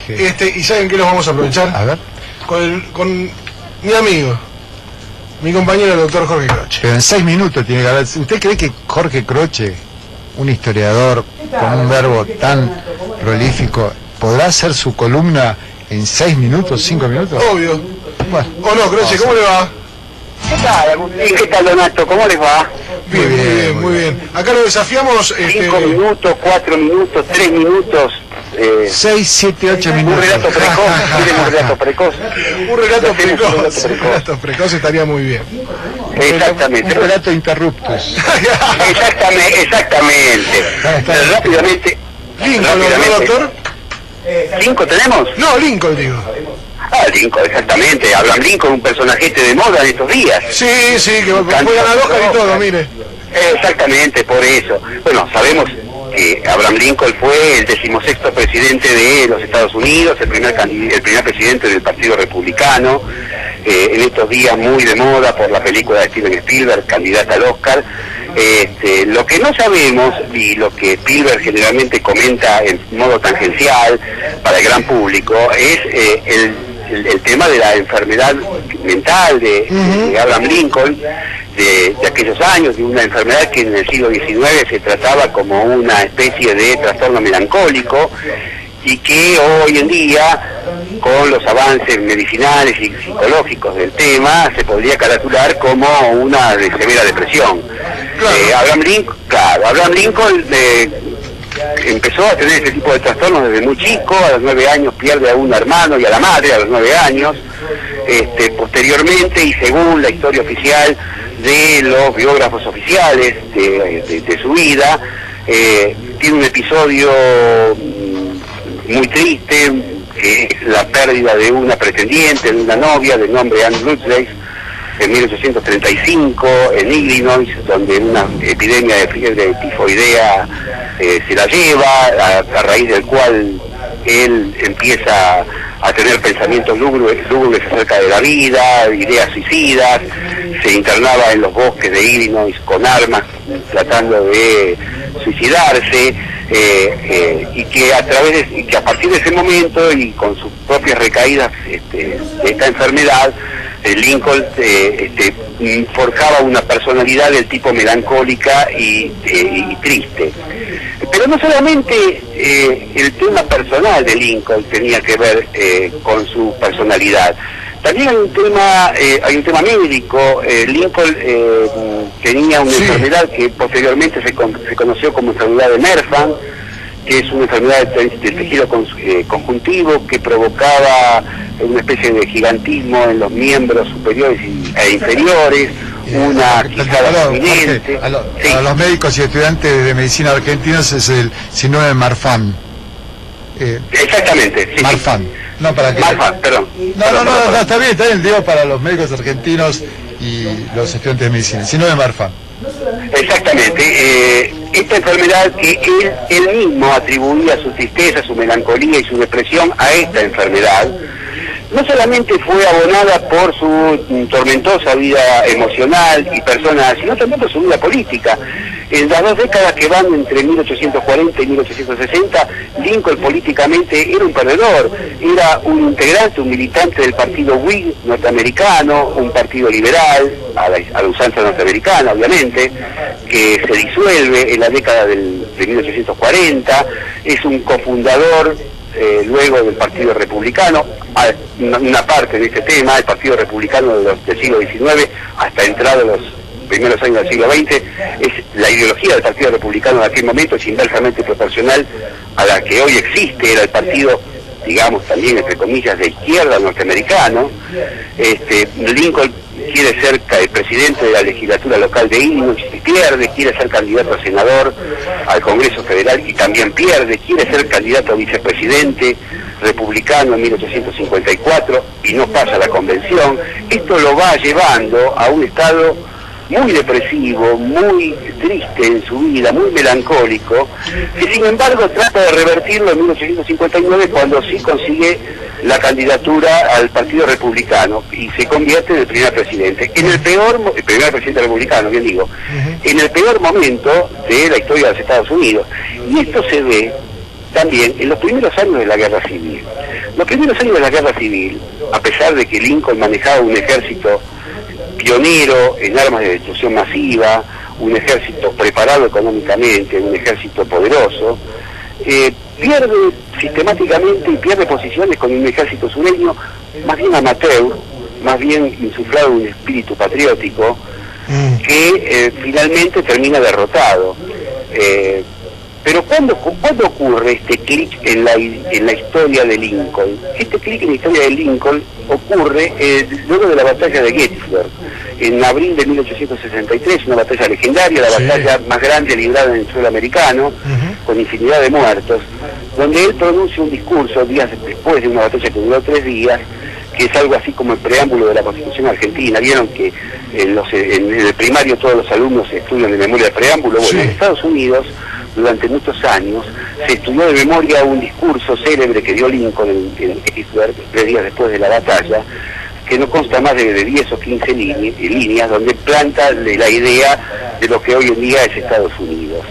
¿Y saben qué los vamos a aprovechar? A ver. Con mi amigo, mi compañero el doctor Jorge Croce. Pero en 6 minutos tiene que hablar. ¿Usted cree que Jorge Croce, un historiador con un verbo tan prolífico, podrá hacer su columna en 6 minutos, 5 minutos? Obvio. Bueno, ¿O no, Croce? ¿Cómo le va? ¿Qué tal, Agustín? ¿Qué tal, Donato? ¿Cómo les va? Bien, muy bien. Acá lo desafiamos... 5 minutos, 4 minutos, 3 minutos... 6, 7, 8 minutos. Un relato precoz, ¿quieren un relato precoz? Un relato precoz estaría muy bien. Exactamente. Un relato interruptus. Exactamente. Rápidamente. Lincoln, ¿no, doctor? ¿5 tenemos? No, Lincoln, digo. Lincoln, exactamente. Abraham Lincoln, un personajete de moda en estos días. Sí, que fue ganador y todo, mire. Exactamente, por eso. Bueno, sabemos que Abraham Lincoln fue el 16º presidente de los Estados Unidos, el primer presidente del Partido Republicano, en estos días muy de moda por la película de Steven Spielberg, candidata al Oscar. Lo que no sabemos, y lo que Spielberg generalmente comenta en modo tangencial para el gran público, es el tema de la enfermedad mental de Abraham Lincoln, de aquellos años, de una enfermedad que en el siglo XIX se trataba como una especie de trastorno melancólico y que hoy en día, con los avances medicinales y psicológicos del tema, se podría caracterizar como una severa depresión. Claro. Abraham Lincoln empezó a tener ese tipo de trastornos desde muy chico. A los 9 años pierde a un hermano y a la madre a los 9 años. Posteriormente, y según la historia oficial de los biógrafos oficiales de su vida, tiene un episodio muy triste, que es la pérdida de una pretendiente, de una novia de nombre Anne Ludwig, en 1835 en Illinois, donde una epidemia de fiebre tifoidea se la lleva, a raíz del cual él empieza a tener pensamientos lúgubres acerca de la vida, ideas suicidas, se internaba en los bosques de Illinois con armas tratando de suicidarse, y que a partir de ese momento y con sus propias recaídas de esta enfermedad, Lincoln forjaba una personalidad del tipo melancólica y triste. Pero no solamente el tema personal de Lincoln tenía que ver con su personalidad. También hay un tema médico. Lincoln tenía una enfermedad que posteriormente se conoció como enfermedad de Marfan, que es una enfermedad del tejido conjuntivo que provocaba una especie de gigantismo en los miembros superiores e inferiores, una quijada prominente. A los médicos y estudiantes de medicina argentinos es el síndrome de Marfan. Exactamente, sí. Marfan. No, para que... Marfan, perdón. No, está bien, digo para los médicos argentinos y los estudiantes de medicina, síndrome de Marfan. Exactamente. Esta enfermedad que él mismo atribuía su tristeza, su melancolía y su depresión a esta enfermedad, no solamente fue abonada por su tormentosa vida emocional y personal, sino también por su vida política. En las 2 décadas que van entre 1840 y 1860, Lincoln políticamente era un perdedor, era un integrante, un militante del partido Whig norteamericano, un partido liberal, a la usanza norteamericana obviamente, que se disuelve en la década de 1840, es un cofundador luego del Partido Republicano, una parte de este tema, el Partido Republicano del siglo XIX, hasta entrado los primeros años del siglo XX, es la ideología del Partido Republicano de aquel momento es inversamente proporcional a la que hoy existe, era el partido, digamos, también entre comillas, de izquierda norteamericano. Lincoln quiere ser presidente de la legislatura local de Illinois y pierde, quiere ser candidato a senador al Congreso Federal y también pierde, quiere ser candidato a vicepresidente republicano en 1854 y no pasa la convención. Esto lo va llevando a un estado muy depresivo, muy triste en su vida, muy melancólico, que sin embargo trata de revertirlo en 1859 cuando sí consigue la candidatura al Partido Republicano y se convierte en el primer presidente. El primer presidente republicano, bien digo, en el peor momento de la historia de los Estados Unidos. Y esto se ve también en los primeros años de la Guerra Civil. Los primeros años de la Guerra Civil, a pesar de que Lincoln manejaba un ejército pionero en armas de destrucción masiva, un ejército preparado económicamente, un ejército poderoso, pierde sistemáticamente y pierde posiciones con un ejército sureño más bien amateur, más bien insuflado un espíritu patriótico, que finalmente termina derrotado. Pero ¿cuándo ocurre este clic en la historia de Lincoln? Este clic en la historia de Lincoln ocurre luego de la batalla de Gettysburg, en abril de 1863, una batalla legendaria, la batalla más grande librada en el suelo americano, con infinidad de muertos, donde él pronuncia un discurso días después de una batalla que duró 3 días, que es algo así como el preámbulo de la Constitución Argentina. Vieron que en el primario todos los alumnos estudian de memoria el preámbulo. Bueno, en Estados Unidos, durante muchos años, se estudió de memoria un discurso célebre que dio Lincoln en Gettysburg 3 días después de la batalla, que no consta más de 10 o 15 líneas, donde planta la idea de lo que hoy en día es Estados Unidos.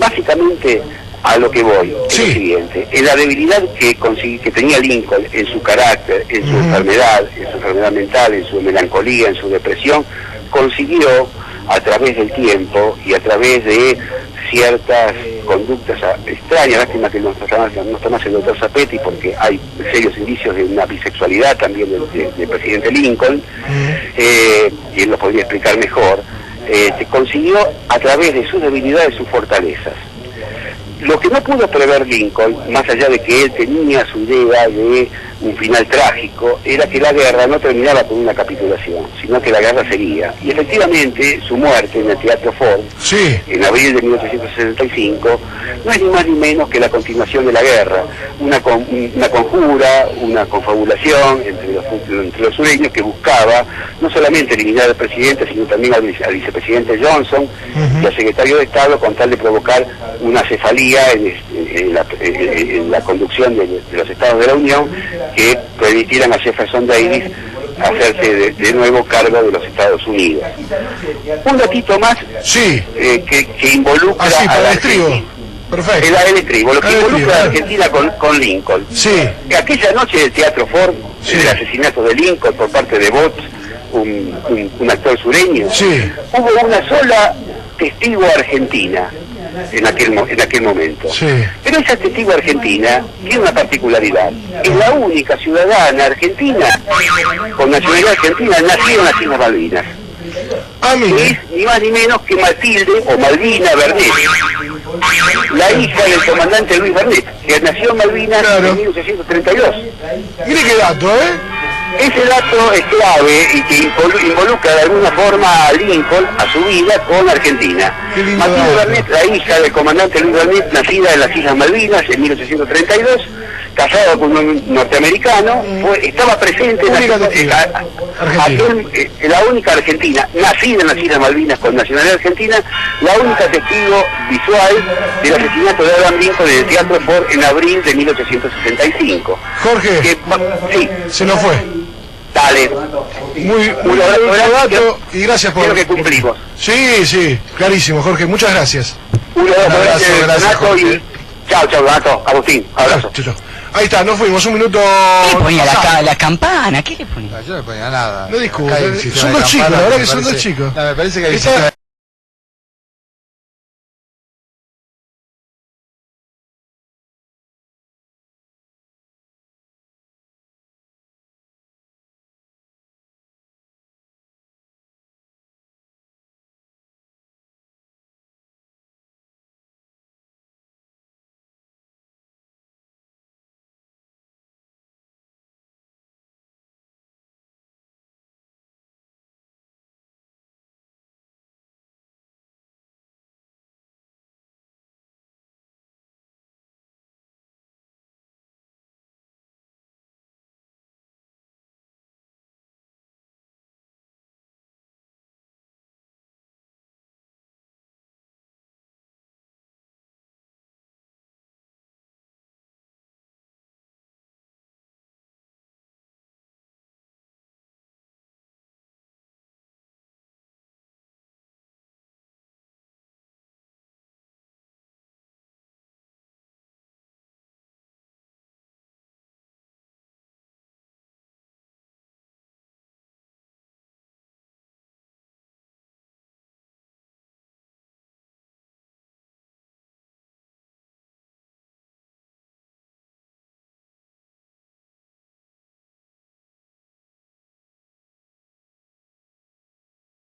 Básicamente, a lo que voy, es lo siguiente: en la debilidad que tenía Lincoln en su carácter, en su enfermedad mental, en su melancolía, en su depresión, consiguió, a través del tiempo y a través de ciertas conductas extrañas, lástima que no está más el doctor Zapetti, porque hay serios indicios de una bisexualidad también del presidente Lincoln, y él lo podría explicar mejor, consiguió, a través de sus debilidades, sus fortalezas. Lo que no pudo prever Lincoln, más allá de que él tenía su idea de un final trágico, era que la guerra no terminaba con una capitulación, sino que la guerra seguía. Y efectivamente, su muerte en el Teatro Ford, en abril de 1865, no es ni más ni menos que la continuación de la guerra, una conjura, una confabulación entre los sureños que buscaba no solamente eliminar al presidente, sino también al vicepresidente Johnson y al secretario de Estado, con tal de provocar una cefalía en la conducción de los Estados de la Unión, que permitieran a Jefferson Davis hacerse de nuevo cargo de los Estados Unidos. Un datito más que involucra a la Argentina. Perfecto. El estribo, lo que involucra a la Argentina con Lincoln. Aquella noche del Teatro Ford, el asesinato de Lincoln por parte de Botts, un actor sureño, hubo una sola testigo argentina en aquel momento. Pero esa testigo argentina tiene una particularidad: es la única ciudadana argentina con nacionalidad argentina nacida en las Islas Malvinas. Es ni más ni menos que Matilde o Malvina Bernet, la hija del comandante Luis Bernet, que nació en Malvinas en 1832. Mire qué dato, Ese dato es clave y que involucra de alguna forma a Lincoln, a su vida, con Argentina. Matilde Bernet, la hija del comandante Luis Bernet, nacida en las Islas Malvinas en 1832, casado con un norteamericano, estaba presente en la única argentina, nacida en las Islas Malvinas con nacionalidad argentina, la única testigo visual del asesinato de Abraham Lincoln en el Teatro Ford en abril de 1865. Jorge, se nos fue. Dale. Muy dato y gracias por... Creo que cumplimos. Sí, clarísimo, Jorge, muchas gracias. Un abrazo, Jorge. Chao, Donato, Agustín, abrazo. Chau. Ahí está, nos fuimos, un minuto... ¿Qué le ponía la campana? ¿Qué le ponía? Yo no ponía nada. No discuto, son dos chicos, la verdad que son dos chicos. Me parece que hay